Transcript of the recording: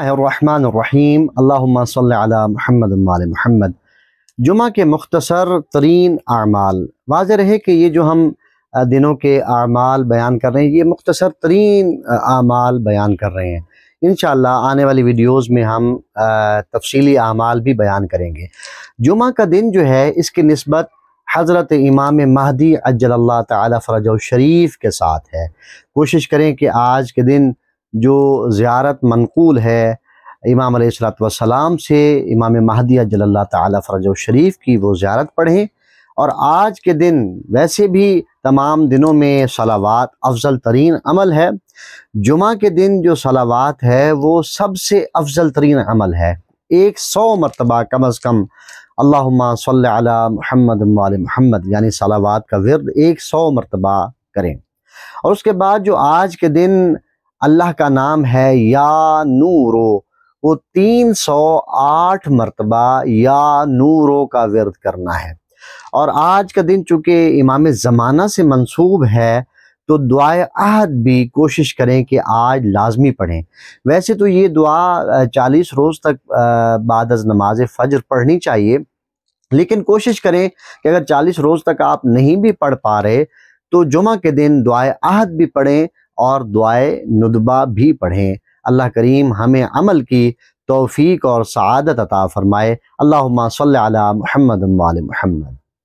الرحمن الرحیم اللہم صلی علی محمد وعلی محمد۔ جمعہ کے مختصر ترین اعمال۔ واضح رہے کہ یہ جو ہم دنوں کے اعمال بیان کر رہے ہیں یہ مختصر ترین اعمال بیان کر رہے ہیں۔ انشاءاللہ آنے والی ویڈیوز میں ہم تفصیلی اعمال بھی بیان کریں گے۔ جمعہ کا دن جو ہے اس کی نسبت حضرت امام مہدی عجل اللہ تعالی فرجہ الشریف کے ساتھ ہے۔ کوشش کریں کہ آج کے دن جو زیارت منقول ہے امام علیہ السلام سے امام مہدی عجل اللہ تعالی فرجہ الشریف کی، وہ زیارت پڑھیں۔ اور آج کے دن ویسے بھی تمام دنوں میں صلوات افضل ترین عمل ہے، جمعہ کے دن جو صلوات ہے وہ سب سے افضل ترین عمل ہے۔ 100 مرتبہ کم از کم اللہم صلی علی محمد وعلی محمد یعنی صلوات کا ورد 100 مرتبہ کریں۔ اور اس کے بعد جو آج کے دن اللہ کا نام ہے یا نورو، وہ 308 مرتبہ یا نورو کا ورد کرنا ہے۔ اور آج کا دن چونکہ امام زمانہ سے منسوب ہے تو دعائے عہد بھی کوشش کریں کہ آج لازمی پڑھیں۔ ویسے تو یہ دعا 40 روز تک بعد از نماز فجر پڑھنی چاہیے، لیکن کوشش کریں کہ اگر 40 روز تک آپ نہیں بھی پڑھ پا رہے تو جمعہ کے دن دعائے عہد بھی پڑھیں اور دعائے ندبہ بھی پڑھیں۔ اللہ کریم ہمیں عمل کی توفیق اور سعادت عطا فرمائے۔ اللہم صلی علی محمد وعلی محمد۔